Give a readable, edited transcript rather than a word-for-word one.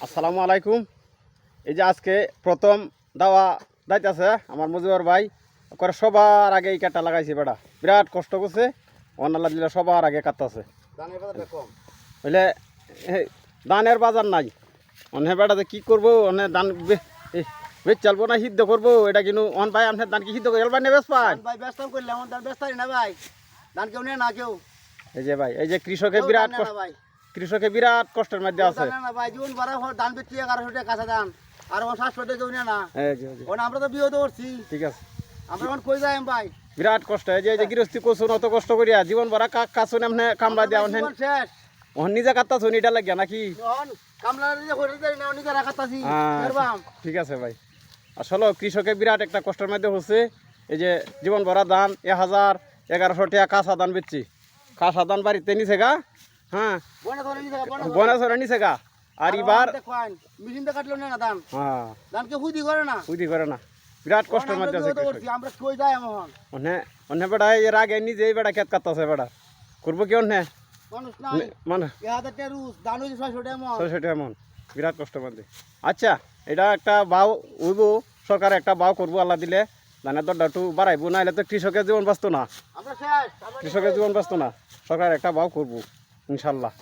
আসসালামু আলাইকুম। এই যে আজকে প্রথম দাওয়া দাইতেছে আমার মজিবর ভাই করে সবার আগে এই কাটা লাগাইছে বেটা, বিরাট কষ্ট করছে। অনাল্লা দিলে সবার আগে কাটতেছে বুঝলে, ধানের বাজার নাই। অনে বেটাতে কি করবো, অনে ধান বেচ চালবো না সিদ্ধ করবো, এটা কিন্তু অন ভাই আপনার ধান কি সিদ্ধ করে না বেশ পাই ভাই ব্যস্ত করলে আমার ধান ব্যস্ত না ভাই, ধান কেউ নেই না কেউ। এই যে ভাই, এই যে কৃষকের বিরাট কষ্ট, কৃষকের বিরাট কষ্টের মধ্যে আছে ভাই। জীবন ভরা ধান বেচছি 1100 টাকা কাঁচা ধান, আর 700 টাকা কেউ নেই না। আমরা তো বিয়ে করছি, ঠিক আছে, আমরা এখন কই যাই ভাই, বিরাট কষ্ট। এই যে গৃহস্থী করছুন, অত কষ্ট করিয়া জীবন ভরা কাছুন আপনি কামলা দেওয়া শেষ ওহন নিজে কাটতাছুন, এটা লাগিয়া নাকি কামলা নিজে রাখাতাছি। ঠিক আছে ভাই, আসলে কৃষকের বিরাট একটা কষ্টের মধ্যে হচ্ছে। এই যে জীবন ভরা ধান 1000-1100 টাকা কাঁচা ধান বেচছি, কাঁচা ধান বাড়িতে নিছে গা, হ্যাঁ বনা ধরে নিছে গা। আর এবার মেশিনটা কাটলো না ধান, হ্যাঁ ধান কেউ হুদি করে না, বুঝি করে না, বিরাট কষ্টের মধ্যে আছে। আমরা কই যাই এখন অন্য বেড়া এর আগে নিজেই বেড়া খেত কাটতেছে বেড়া, করবো কি অন্য মানুষ নাই মানে 1000 টাকা রুজ ধান হইছে 600 টাকা মন, 600 টাকা মন, বিরাট কষ্টের মধ্যে। আচ্ছা, এটা একটা বাও হইব, সরকার একটা বাও করবো আল্লাহ দিলে, ধানের দরটা একটু বাড়াইবো, নাহলে তো কৃষকের জীবন বাঁচতো না, আমরা শেষ, কৃষকের জীবন বাঁচতো না। সরকার একটা বাও করবো ইনশাল্লাহ।